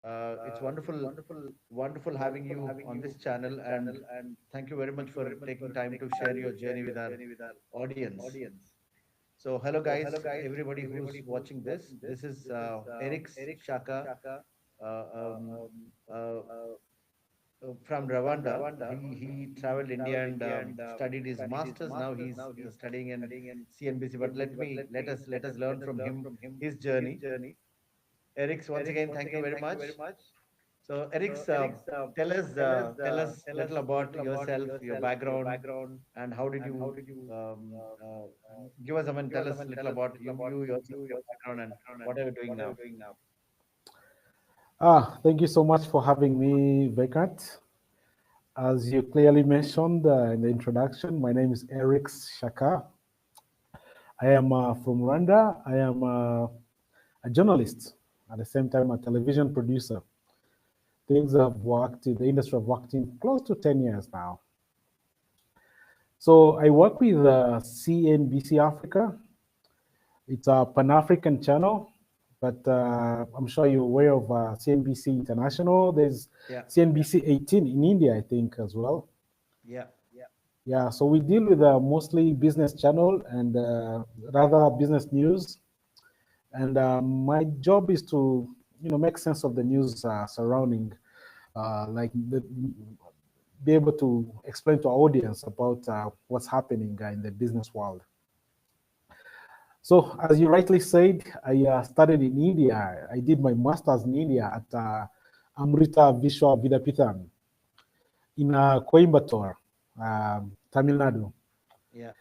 It's wonderful having you on this channel, and thank you very much for taking time to share your journey with our audience. So, hello guys, everybody who's watching this. This is Ericks Shyaka uh, um, uh, from Rwanda. He traveled India and studied his masters. Now he's studying in CNBC. But let us learn from him his journey. Ericks, once again, thank you very much. So, Eric's, tell us little about yourself, your background, and how did you give us? I mean, tell us little about you yourself, your background, and what are you doing now? Thank you so much for having me, Vekat. As you clearly mentioned in the introduction, my name is Ericks Shyaka. I am from Rwanda. I am a journalist, at the same time a television producer. Things I've worked in the industry. I've worked in close to 10 years now. So I work with CNBC Africa. It's a Pan-African channel, but I'm sure you're aware of CNBC International. There's Yeah, CNBC 18 in India, I think, as well. yeah. Yeah, so we deal with mostly business channel and rather business news. And my job is to, make sense of the news surrounding, be able to explain to our audience about what's happening in the business world. So, as you rightly said, I studied in India. I did my master's in India at Amrita Vishwa Vidyapeetham in Coimbatore, Tamil Nadu. Yeah.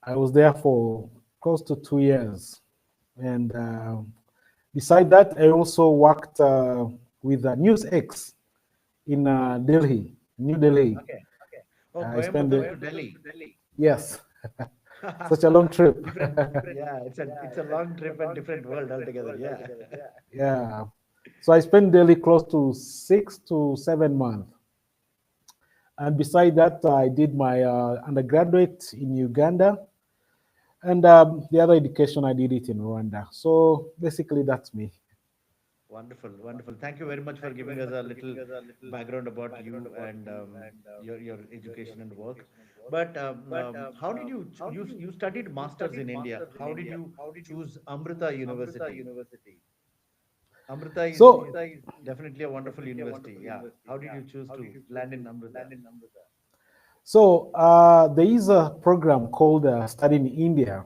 I was there for close to 2 years. And beside that, I also worked with NewsX in Delhi, New Delhi. Okay. Oh, I spent Coimbatore the, to Delhi. yes, such a long trip. Different. Yeah, it's a long trip and different world altogether. Yeah. Yeah. So I spent Delhi close to 6 to 7 months. And beside that, I did my undergraduate in Uganda. And the other education, I did it in Rwanda. So basically, that's me. Wonderful, wonderful. Thank you very much for giving us a little background about you and your education and work. But how did you studied masters in India? How did you choose Amrita University? Amrita is So, definitely a wonderful university. Yeah. How did you choose to land in Amrita? so, there is a program called Study in India,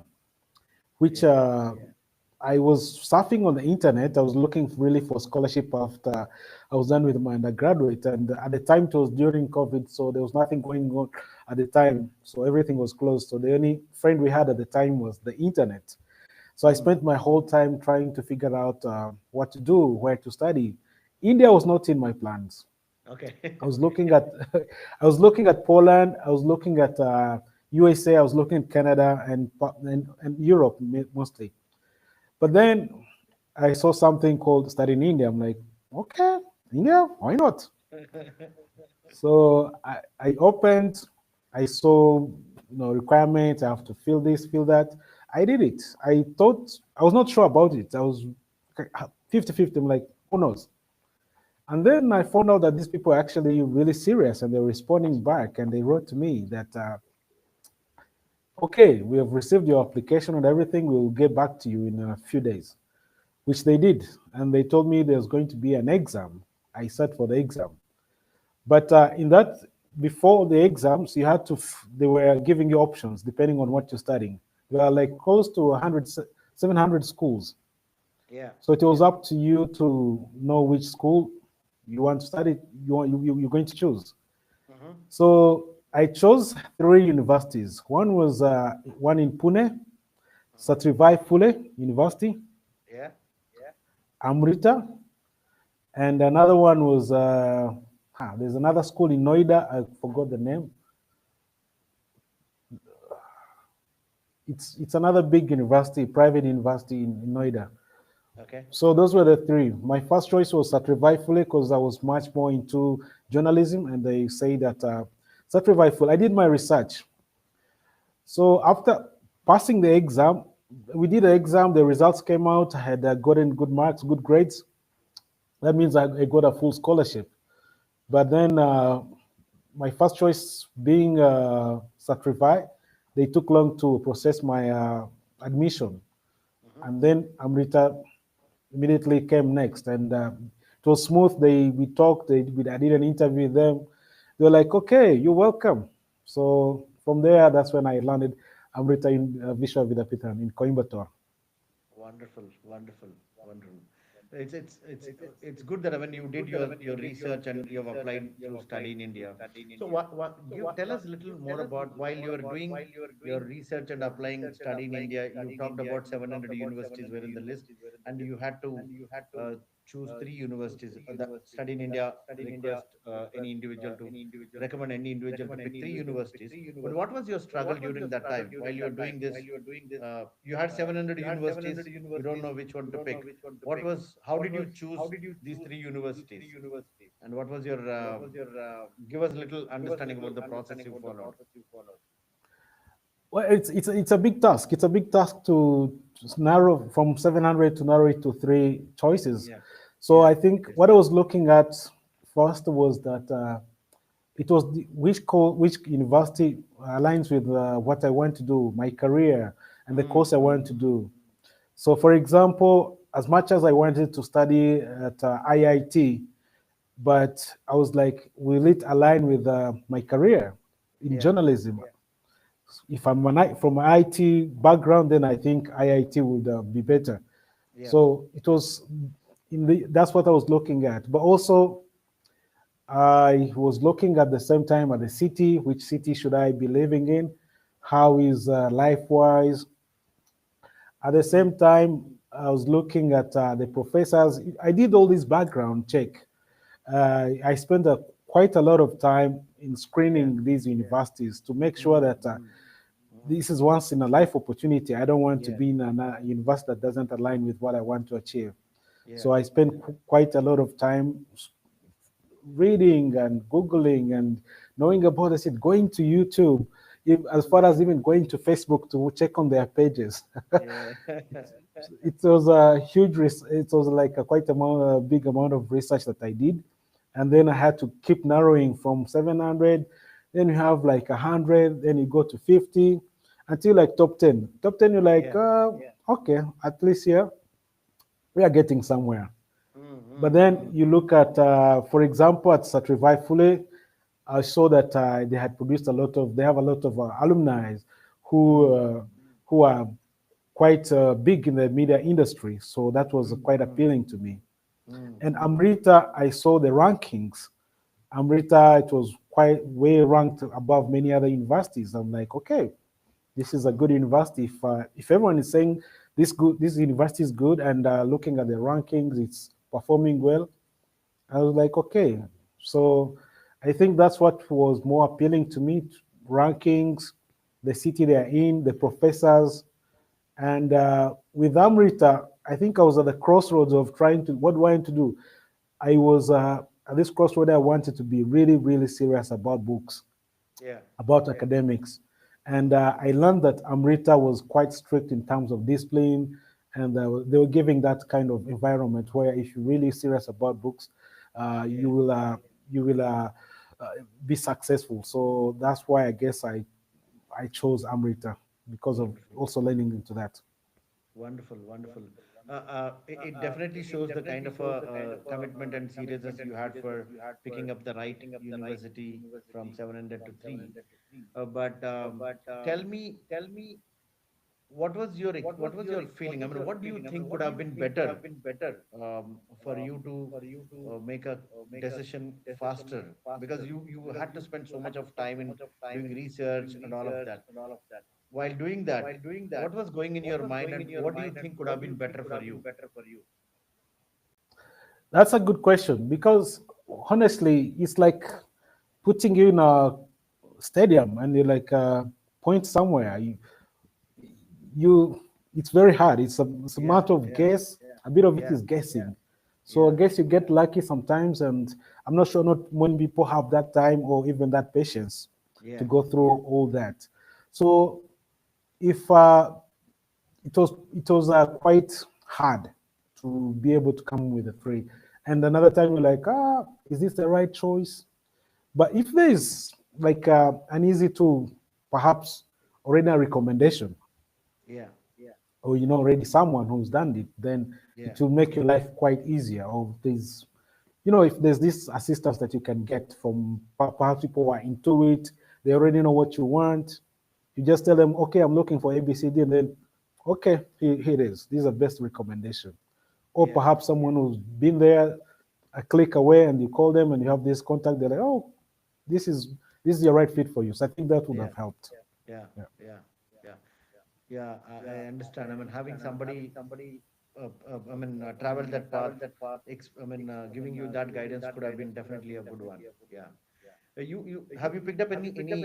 which Yeah. I was surfing on the internet. I was looking really for scholarship after I was done with my undergraduate. And at the time, it was during COVID, so there was nothing going on at the time. So everything was closed. So the only friend we had at the time was the internet. So I Mm. spent my whole time trying to figure out what to do, where to study. India was not in my plans. Okay. I was looking at I was looking at Poland. I was looking at USA. I was looking at Canada and Europe mostly. But then I saw something called Study in India. I'm like, okay, India, why not? So I opened, I saw requirements, I have to fill this, fill that. I did it. I thought I was not sure about it. I was 50-50. I'm like, who knows? And then I found out that these people are actually really serious and they're responding back. And they wrote to me that, okay, we have received your application and everything. We will get back to you in a few days, which they did. And they told me there's going to be an exam. I sat for the exam. But in that, before the exams, you had to, they were giving you options depending on what you're studying. There are like close to 100, 700 schools. Yeah. So it was up to you to know which school you want to study, you're going to choose. Hmm. So I chose three universities. One was one in Pune, Hmm. Satrivai Phule University, Yeah. Amrita, and another one was there's another school in Noida. I forgot the name. It's another big university, private university in Noida. Okay. So those were the three. My first choice was Satrivai Phule because I was much more into journalism, and they say that Satrivai Phule. I did my research. So after passing the exam, we did the exam. The results came out. I had gotten good marks, good grades. That means I got a full scholarship. But then my first choice being certified, they took long to process my admission. And then Amrita immediately came next, and it was smooth. We talked. I did an interview with them. They were like, "Okay, you're welcome." So from there, that's when I landed Amrita in Vishwa Vidyapeetham in Coimbatore. Wonderful, wonderful, wonderful. It's good that when you did your research and you have applied through study in India. So tell us a little more about while you are doing your research and applying study in India. You talked about 700 universities were in the list, and you had to uh, choose three universities. The study in India request any individual to recommend any individual to pick three universities. But what was your struggle during that time while you were doing this? You had 700 universities, you don't know which one to pick. How did you choose these three universities? And what was your, give us a little understanding about the process you followed. Well, it's a big task. It's a big task to narrow from 700 to narrow it to three choices. Yeah, So yeah, I think it is. what I was looking at first was that it was which university aligns with what I want to do, my career, and the course I want to do. So, for example, as much as I wanted to study at IIT, but I was like, will it align with my career in Yeah, journalism? If I'm from an IT background, then I think IIT would be better. yeah, So it was that's what I was looking at. But also, I was looking at the same time at the city. Which city should I be living in? How is life-wise? At the same time, I was looking at the professors. I did all this background check. I spent quite a lot of time in yeah, screening these universities to make sure that this is once in a life opportunity. I don't want to yeah, be in a university that doesn't align with what I want to achieve. yeah, So I spent quite a lot of time reading and Googling and knowing about it, going to YouTube, as far as even going to Facebook to check on their pages. yeah. It was a huge, it was like a big amount of research that I did. And then I had to keep narrowing from 700, then you have like 100, then you go to 50, until like top 10. Top 10, you're like, Yeah. okay, at least here, we are getting somewhere. But then Mm-hmm. you look at, for example, at Satrivi Fule, I saw that they have a lot of alumni who uh, who are quite big in the media industry. So that was quite appealing to me. And Mm-hmm. Amrita, I saw the rankings. Amrita, it was quite way ranked above many other universities. I'm like, okay, this is a good university. If everyone is saying this university is good, and looking at the rankings, it's performing well, I was like, okay. So I think that's what was more appealing to me: rankings, the city they're in, the professors, and with Amrita, I think I was at the crossroads of trying to what do I want to do. I was at this crossroad. I wanted to be really, really serious about books, Yeah. about academics. And I learned that Amrita was quite strict in terms of discipline, and they were giving that kind of environment where if you're really serious about books, Yeah. you will uh, be successful. So that's why I guess I chose Amrita because of Wonderful. also learning into that. Wonderful, wonderful. It definitely shows the kind of commitment and seriousness you had for picking up the right university from 700 to 3. But tell me, what was your feeling? I mean, what do you think could have been better for you to make a decision faster? Because you had to spend so much of time in doing research and all of that. While doing that, what was going in your mind, and what do you think could have been better for you? That's a good question because honestly, it's like putting you in a stadium and you like point somewhere. You It's very hard. It's a Yeah, matter of yeah, guess. A bit of it yeah, is guessing. So I yeah, guess you get lucky sometimes, and I'm not sure not many people have that time or even that patience to yeah, go through all that. So if it was quite hard to be able to come with a three. and another time you're like, is this the right choice? But if there is like an easy to perhaps already a recommendation, Yeah. or already someone who's done it, then Yeah. it will make your life quite easier. Or if there's this assistance that you can get from perhaps people who are into it, they already know what you want. You just tell them, okay, I'm looking for ABCD, and then, okay, here it is. This is the best recommendation. Or Yeah. perhaps someone who's been there a click away, and you call them and you have this contact. They're like, oh, this is the right fit for you. So I think that would Yeah. have helped. Yeah. Yeah. Yeah. Yeah. Yeah. I understand. I mean, having somebody, travel that path, giving you that guidance could have been definitely a good one. Yeah. You have you picked up any Tamil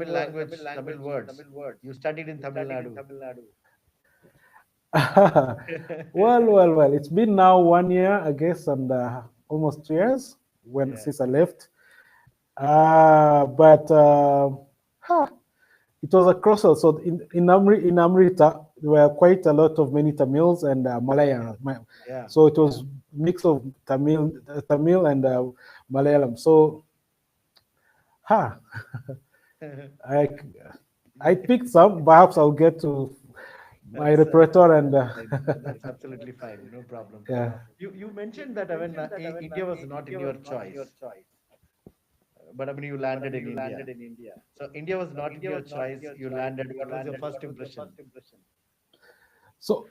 language, Tamil words? You studied in Tamil Nadu. Well. It's been now 1 year, I guess, and almost 2 years Yeah. since I left. But it was a crossroads. So in Amrita, there were quite a lot of many Tamils and Yeah. Malayalam. Yeah. So it was mix of Tamil and Malayalam. So, ha, I I picked some. Perhaps I'll get to my That's repertoire and fine. That's absolutely fine. No problem. yeah. You mentioned that India was not in your choice, but I mean you landed in India. So India was not in your choice. You landed. What was your first impression? So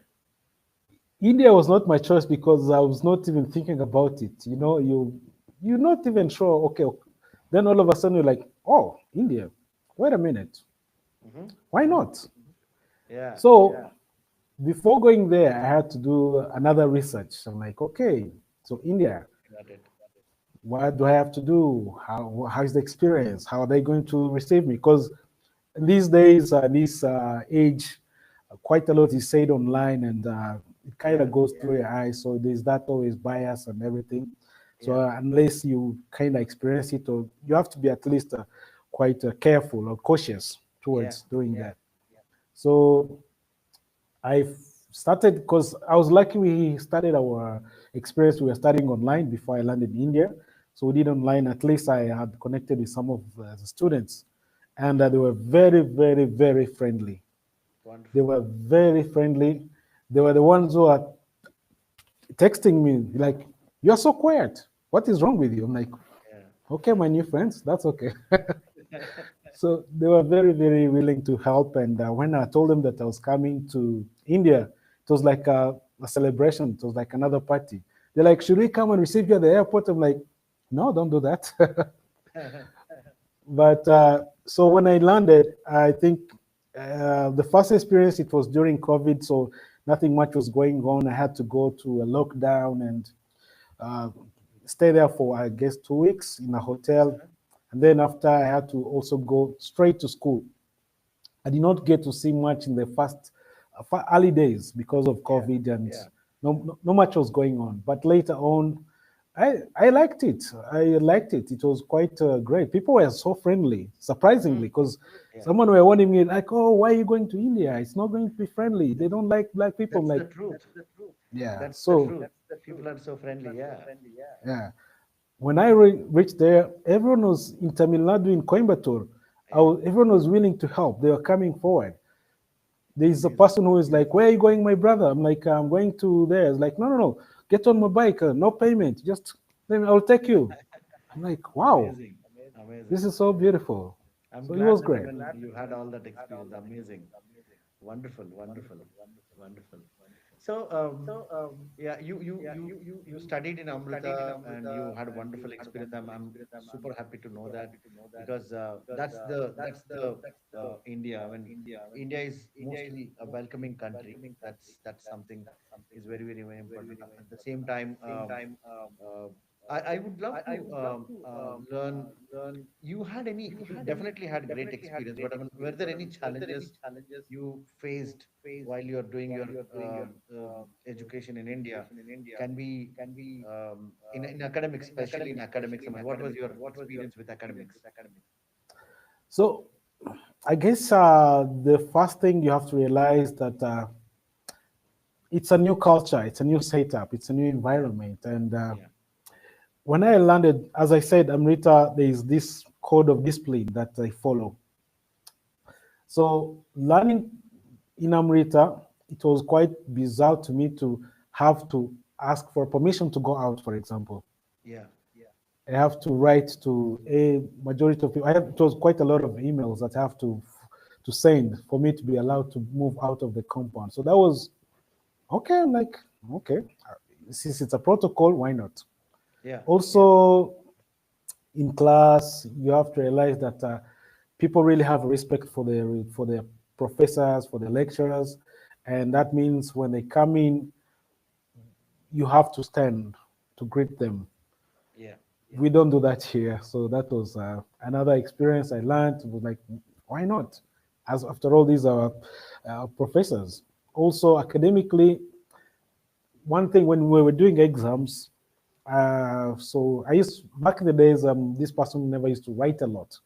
India was not my choice because I was not even thinking about it. You're not even sure. Okay, then all of a sudden you're like, oh, India. Wait a minute, Hmm. why Hmm. not? Yeah. So before going there, I had to do another research. I'm like, okay, so India, Got it. what do I have to do? How is the experience? How are they going to receive me? Because these days, this age, quite a lot is said online, and it kind Yeah. of goes through your eyes. So there's that always bias and everything. So Yeah. unless you kind of experience it, or you have to be at least quite careful or cautious Yeah. towards doing Yeah. that. So I started because I was lucky we started our experience. We were studying online before I landed in India. So we did online. At least I had connected with some of the students, and they were very, very, very friendly. They Wonderful. were very friendly. They were the ones who are texting me like, "You're so quiet. What is wrong with you?" I'm like, Yeah. "Okay, my new friends, that's okay." So they were very, very willing to help. And when I told them that I was coming to India, it was like a celebration. It was like another party. They're like, "Should we come and receive you at the airport?" I'm like, "No, don't do that." But so when I landed, I think the first experience, it was during COVID, so nothing much was going on. I had to go to a lockdown and uh, stay there for, I guess, 2 weeks in a hotel. And then after, I had to also go straight to school. I did not get to see much in the first early days because of Yeah. COVID, and Yeah. no much was going on. But later on, I liked it. I liked it. It was quite great. People were so friendly, Hmm. surprisingly, because Yeah. someone were warning me like, "Oh, why are you going to India? It's not going to be friendly. They don't like black people." I'm That's like, the truth. yeah. That's the So truth. People are so friendly. Yeah. yeah, when I reached there, everyone was in Tamil Nadu, in Coimbatore. Yeah. Everyone was willing to help. They were coming forward. There's a Amazing. person who is like, "Where are you going, my brother?" I'm like, "I'm going to there." It's like, "No. Get on my bike. No payment. Just I'll take you." I'm like, "Wow, Amazing. this Amazing. is so beautiful." I'm So it glad was that great. you had all that experience. Amazing. Wonderful. Wonderful. Wonderful. So, yeah, you studied in Amrita and you had a wonderful experience. I'm super happy to know that because that's the India. I mean, India is mostly a welcoming country. That's something is very very very important. At the same time, uh, I would love to learn. You definitely had great experience, but I mean, were there any challenges you faced while you're doing your education in India? Can be in academics, especially in academics. I mean, what was your experience with academics? So I guess the first thing you have to realize that it's a new culture, it's a new setup, it's a new Yeah, environment. And yeah, when I landed, as I said, Amrita, there is this code of discipline that I follow. So learning in Amrita, it was quite bizarre to me to have to ask for permission to go out, for example. yeah, I have to write to a majority of people. It was quite a lot of emails that I have to send for me to be allowed to move out of the compound. So that was okay. I'm like, okay, since it's a protocol, why not? yeah, yeah, Also, in class, you have to realize that people really have respect for their professors, for the lecturers, and that means when they come in, you have to stand to greet them. yeah, yeah. We don't do that here, so that was another experience I learned. It was like, why not? As after all, these are professors. Also, academically, one thing when we were doing exams, so I used back in the days, this person never used to write a lot.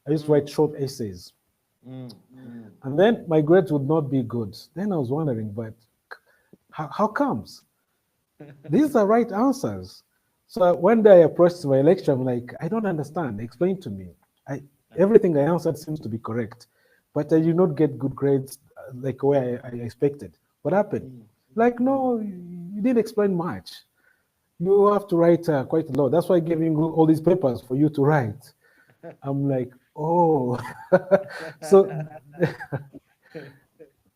I used to Mm, write short essays, mm, mm. and then my grades would not be good. Then I was wondering, but how comes? These are right answers. So one day I approached my lecturer, I'm like, I don't understand. Explain to me. I, everything I answered seems to be correct, but I did not get good grades like the way I expected. What happened? Mm, Like, mm. no, you didn't explain much. You have to write quite a lot. That's why I gave you all these papers for you to write. I'm like, oh. So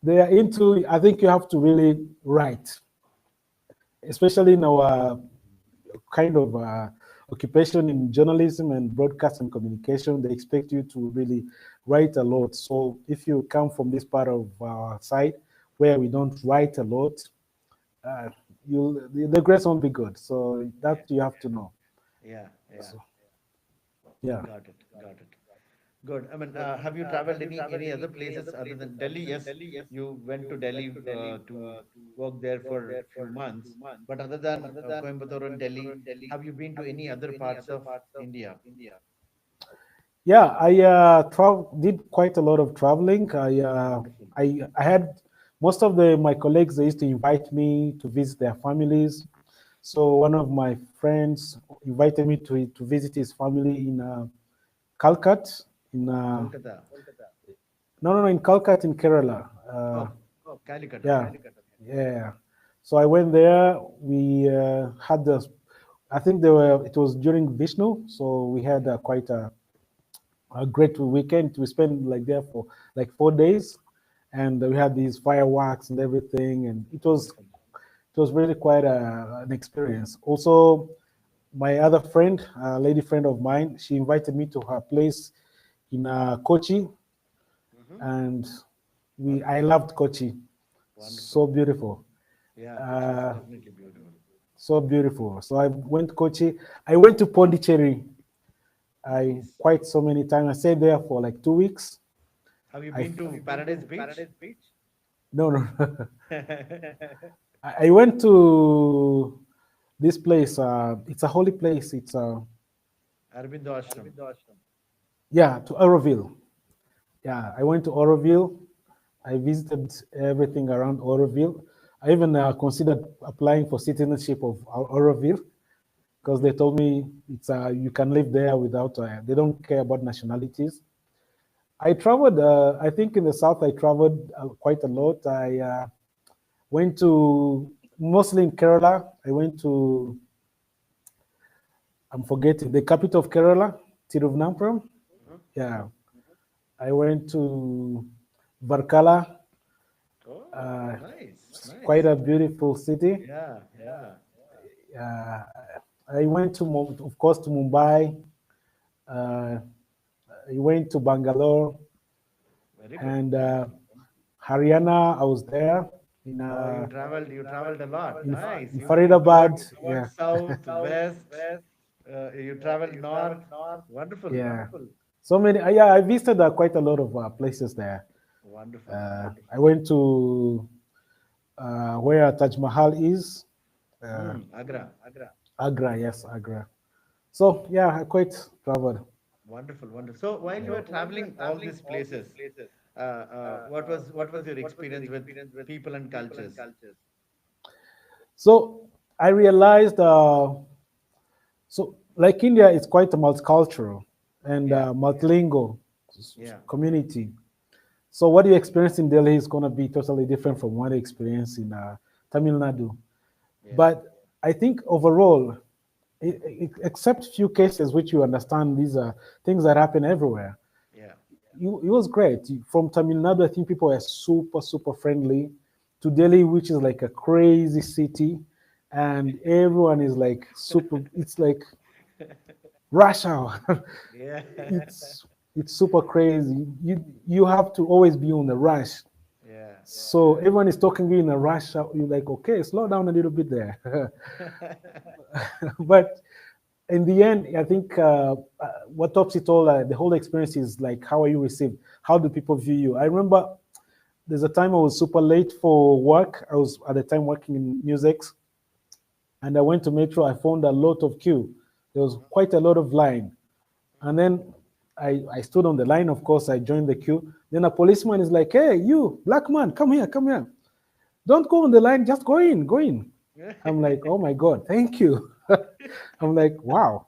they are into, I think you have to really write, especially in our kind of occupation in journalism and broadcast and communication. They expect you to really write a lot. So if you come from this part of our side where we don't write a lot, uh, the grades won't be good. So that Yeah, you have to know. yeah, yeah. So, yeah. Got it, got it. Good. I mean, have you traveled any other places other than Delhi? Yes, you went to Delhi to work there for a few months. But other than Coimbatore and Delhi, have you been to any other parts of India? Yeah, I did quite a lot of traveling. Wonderful. I had most of my colleagues. They used to invite me to visit their families. So one of my friends invited me to visit his family in Calcutta. In Kolkata. no, in Calcutta in Kerala. Oh, Calicut. Yeah, Okay. yeah. So I went there. We had the, I think they were. It was during Vishnu, so we had Okay. quite a great weekend. We spent like there for like 4 days, and we had these fireworks and everything, and Wonderful. it was really quite an experience. Also, my other friend, a lady friend of mine, she invited me to her place in Kochi, Hmm. and I Wonderful. loved Kochi. Wonderful. So beautiful. Yeah, Kochi is Uh, definitely beautiful. so beautiful. So I went to Kochi. I went to Pondicherry. I Nice. quite so many times. I stayed there for like 2 weeks. Have you I been to Paradise Beach? no no. I went to this place. It's a holy place. It's Aurobindo Ashram. yeah, to Auroville. Yeah, I went to Auroville. I visited everything around Auroville. I even considered applying for citizenship of Auroville because they Hmm. told me it's you can live there without. They don't care about nationalities. I traveled. I think in the south I traveled quite a lot. I went to mostly in Kerala. I went to I'm forgetting the capital of Kerala, Tiruvananthapuram. Hmm. Yeah, I went to Varkala. Oh, Uh, nice, quite nice. a beautiful city. Yeah, yeah. Uh, I went to, of course, to Mumbai. Uh, I went to Bangalore Very good, and very good. Haryana. I was there Oh, you traveled a lot. Nice. in You covered Faridabad. Yeah, south, west. You traveled north. Wonderful, yeah. So many. Yeah, I visited quite a lot of places there. wonderful, wonderful. I went to where Taj Mahal is, uh, Agra. Agra. Yes, Agra. So yeah, I quite traveled. Wonderful, wonderful. So while you were traveling all these places, what was your experience with people and cultures? So I realized, so like India is quite a multicultural and multilingual community. So what you experience in Delhi is going to be totally different from what you experience in Tamil Nadu. But I think overall, except few cases which you understand, these are things that happen everywhere. It was great. From Tamil Nadu, I think people are super, super friendly. To Delhi, which is like a crazy city, and everyone is like super. It's like rush hour. Yeah. It's super crazy. You have to always be on the rush. Yeah. So everyone is talking to you in a rush hour. You're like, okay, slow down a little bit there. But in the end, I think what tops it all, the whole experience is like, how are you received? How do people view you? I remember there's a time I was super late for work. I was at the time working in NewsX, and I went to Metro. I found a lot of queue. There was quite a lot of line. And then I stood on the line, of course, I joined the queue. Then a policeman is like, hey, you, black man, come here, come here. Don't go on the line, just go in, go in. I'm like, oh my God, thank you. I'm like, wow,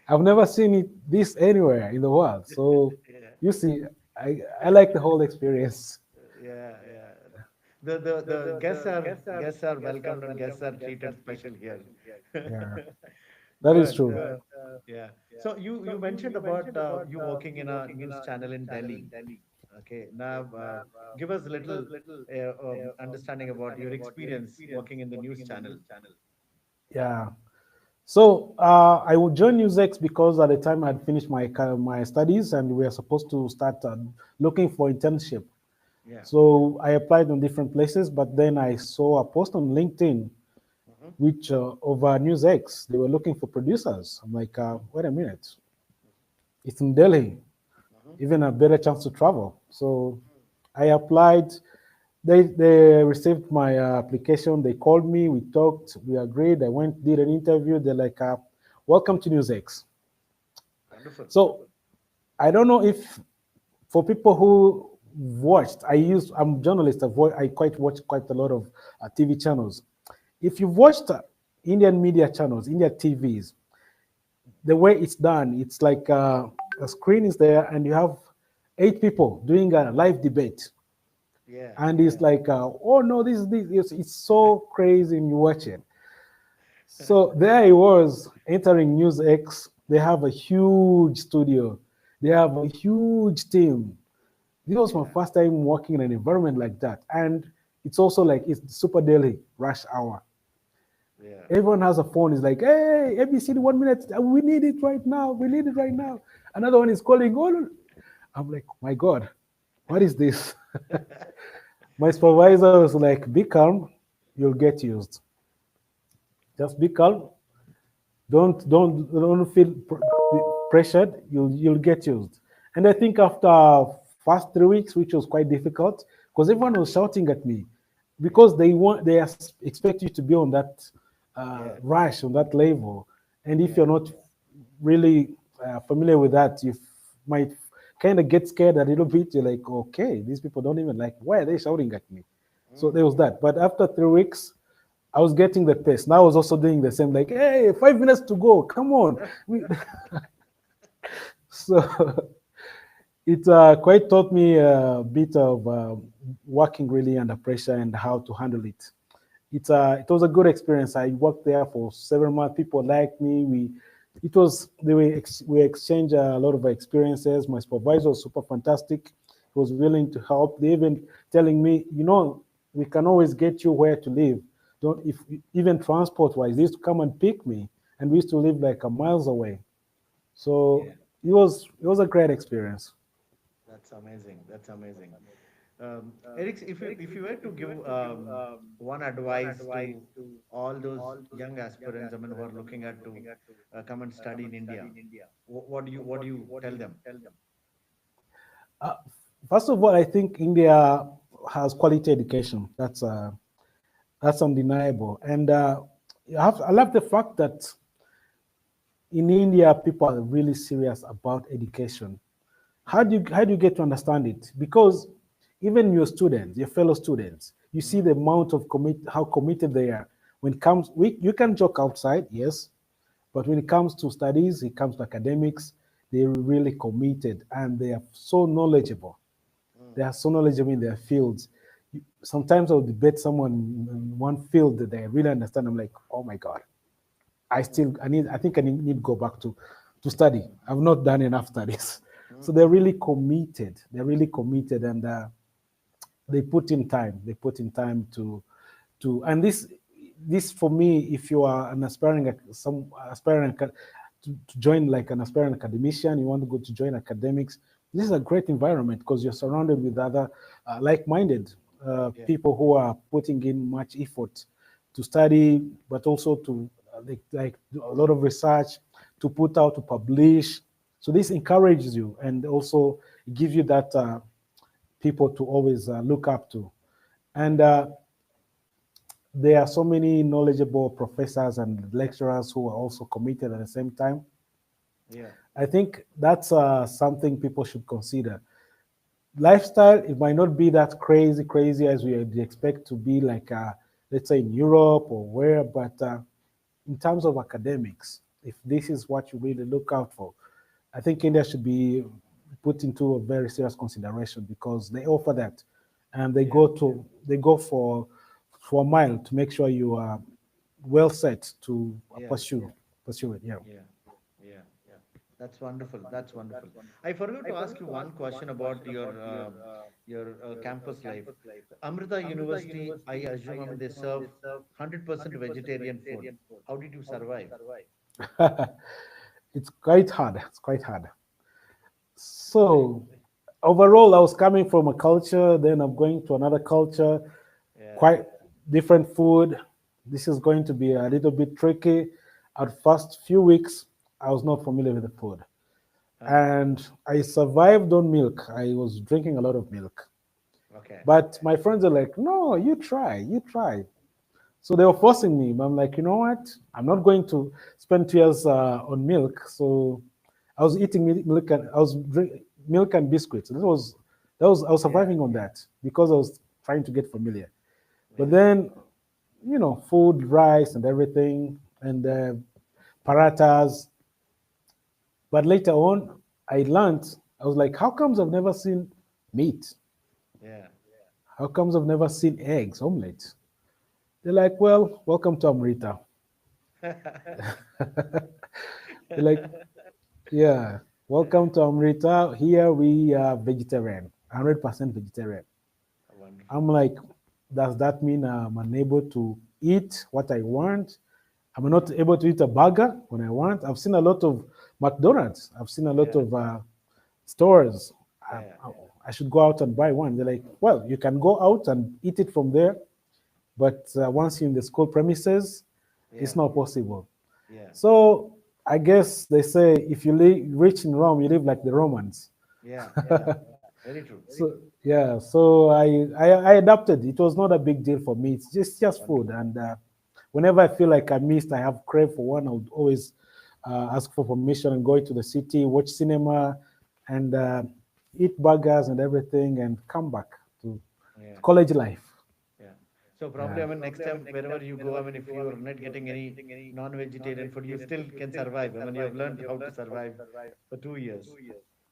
I've never seen it this anywhere in the world. So you see, I like the whole experience. Yeah, yeah. The guests are welcomed and guests are treated special here. Yeah, that is Good, true. good. Yeah. So you mentioned about you working in a news channel in Delhi. Okay. Now give us a little understanding about your experience working in the news channel. Yeah. So I would join NewsX because at the time I had finished my studies and we were supposed to start looking for internship. Yeah. So I applied on different places, but then I saw a post on LinkedIn, which over NewsX, they were looking for producers. I'm like, wait a minute, it's in Delhi, even a better chance to travel. So I applied. They received my application. They called me. We talked. We agreed. I went, did an interview. They're like, "Welcome to NewsX." Wonderful. So I don't know if for people who watched, I'm a journalist. I quite watch quite a lot of TV channels. If you've watched Indian media channels, Indian TVs, the way it's done, it's like a screen is there and you have 8 people doing a live debate. Yeah. And it's like, oh no, it's so crazy when you watch it. So there I was entering NewsX. They have a huge studio. They have a huge team. This was my first time working in an environment like that. And it's also like it's super daily rush hour. Yeah. Everyone has a phone. It's like, hey, ABC, 1 minute. We need it right now. We need it right now. Another one is calling. Oh, I'm like, my God, what is this? My supervisor was like, be calm. You'll get used. Just be calm. Don't feel pressured. You'll get used. And I think after first 3 weeks, which was quite difficult, because everyone was shouting at me, because they expect you to be on that rush on that level, and if you're not really familiar with that, you might kind of get scared a little bit. You're like, okay, these people don't even like. Why are they shouting at me? So there was that. But after 3 weeks, I was getting the pace. Now I was also doing the same, like, hey, 5 minutes to go. Come on. So it quite taught me a bit of working really under pressure and how to handle it. It was a good experience. I worked there for several months. People liked me. We exchanged a lot of experiences. My supervisor was super fantastic. He was willing to help. They even telling me, we can always get you where to live. Don't if even transport wise, they used to come and pick me, and we used to live like a miles away. So it was a great experience. That's amazing. That's amazing. Eric, if you were to give one advice to all those young aspirants, I mean, who are looking at to come and study in India, what do you tell them? Uh, First of all, I think India has quality education. That's undeniable, and I love the fact that in India people are really serious about education. How do you get to understand it? Because even your students, your fellow students, you see the amount of how committed they are. when it comes, you can joke outside, yes, but when it comes to studies, it comes to academics, they're really committed and they are so knowledgeable. They are so knowledgeable in their fields. Sometimes I'll debate someone in one field that they really understand. I'm like, oh my God, I think I need to go back to study. I've not done enough studies. So they're really committed. They're really committed, and they put in time. They put in time and this for me, if you are an aspiring to join like an aspiring academician, you want to go to join academics, this is a great environment because you're surrounded with other like-minded people who are putting in much effort to study, but also to like do a lot of research, to put out, to publish. So this encourages you and also gives you that people to always look up to. And there are so many knowledgeable professors and lecturers who are also committed at the same time. Yeah. I think that's something people should consider. Lifestyle, it might not be that crazy as we expect to be like, let's say in Europe or where, but in terms of academics, if this is what you really look out for, I think India should be put into a very serious consideration because they offer that, and they go for a mile to make sure you are well set to pursue it. Yeah. Yeah, yeah, yeah. That's wonderful. That's wonderful. I forgot to ask you one question about your campus life. Amrita University, I assume, I mean, they serve 100% vegetarian food. How did you survive? It's quite hard. It's quite hard. So overall, I was coming from a culture, then I'm going to another culture, Yeah. quite different food. This is going to be a little bit tricky. At first few weeks, I was not familiar with the food. And I survived on milk. I was drinking a lot of milk. Okay. But my friends are like, no, you try, you try. So they were forcing me. But I'm like, you know what? I'm not going to spend 2 years on milk. So I was eating milk and I was drinking milk and biscuits. I was surviving on that because I was trying to get familiar. But then, food, rice, and everything, and paratas. But later on, I learned. I was like, how comes I've never seen meat? Yeah. How comes I've never seen eggs, omelets? They're like, well, welcome to Amrita. They're like, yeah, welcome to Amrita. Here we are vegetarian, 100% vegetarian. Wonderful. I'm like, does that mean I'm unable to eat what I want? I'm not able to eat a burger when I want. I've seen a lot of McDonald's. I've seen a lot of stores. I, Yeah. I should go out and buy one. They're like, well, you can go out and eat it from there, but once you're in the school premises, it's Yeah. not possible. Yeah. So I guess they say if you live rich in Rome, you live like the Romans. Yeah. Yeah. Very true. So yeah, so I adapted. It was not a big deal for me. It's just food, Wonderful. and whenever I feel like I missed, I have crave for one, I would always ask for permission and go to the city, watch cinema, and eat burgers and everything, and come back to Yeah. college life. Yeah. So probably, Yeah. I mean, next time, wherever you go, I mean, if you're not getting any non-vegetarian food, you still can survive. I mean, you have learned how to survive for 2 years.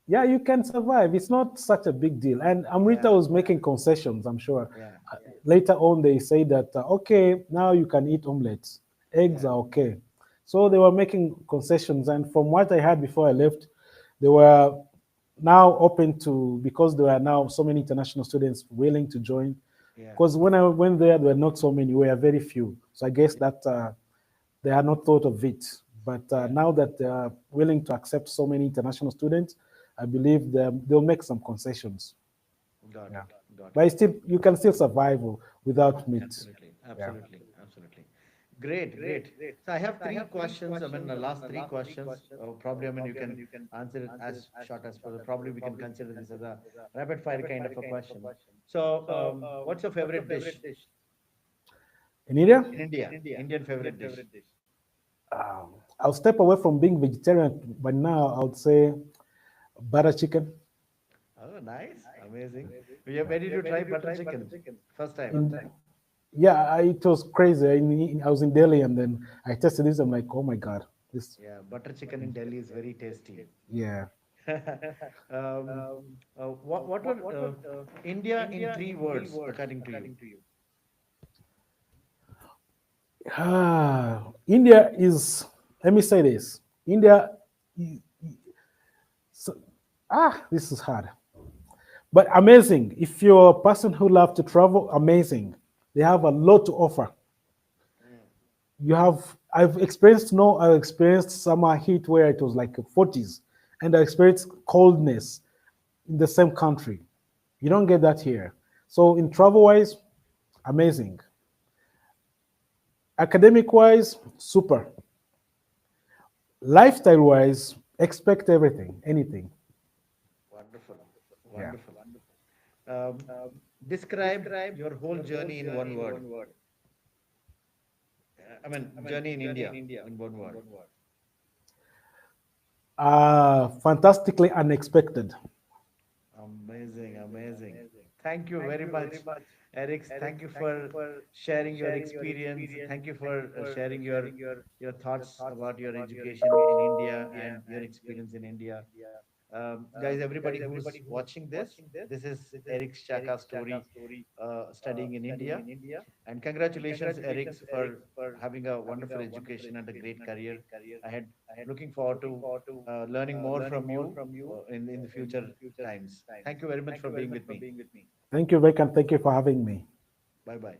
Yeah, you can survive. It's not such a big deal. And Amrita Yeah. was making concessions, I'm sure. Yeah. Later on, they say that, okay, now you can eat omelets. Eggs Yeah. are okay. So they were making concessions. And from what I heard before I left, they were now open to, because there are now so many international students willing to join. Yeah. Because when I went there were not so many, we were very few. So I guess that they had not thought of it. But Yeah. now that they are willing to accept so many international students, I believe they'll make some concessions. Got Yeah. it. Got it. But still, you can still survive without meat. Absolutely. Yeah. Absolutely. Absolutely. Great, great. So I have three questions. I mean, the last three questions. Probably, I mean, you can answer it as short as possible. Probably we can consider this as a rapid fire kind of a question. So, what's your favorite dish In India, in India? Indian favorite dish? I'll step away from being vegetarian, but now I would say butter chicken. Oh, nice. Amazing. We are ready to try butter chicken. First time. In, Yeah, it was crazy. I was in Delhi, and then I tested this. I'm like, oh my god, this. Yeah, butter chicken in Delhi is very tasty. Yeah. um, what were India in three words according to you? India is. Let me say this. India. So, this is hard, but amazing. If you're a person who loves to travel, amazing. They have a lot to offer. You have. I've experienced snow. I've experienced summer heat where it was like 40s, and I experienced coldness in the same country. You don't get that here. So in travel wise, amazing. Academic wise, super. Lifestyle wise, expect everything, anything. Wonderful, Yeah. wonderful. Um, Describe your whole journey in one word. I mean, journey in India in one word. Fantastically unexpected. Amazing, amazing. Thank you very much, Eric. Thank you for sharing your experience. Thank you for sharing your thoughts about your education in India and your experience in India. Guys, everybody who's watching this is Eric's Shaka story, studying in India. And congratulations, Eric, for having a wonderful education and a great career ahead. Looking forward to learning more from you in the future times. Thank you very much for being with me. Thank you, Vic, and thank you for having me. Bye bye.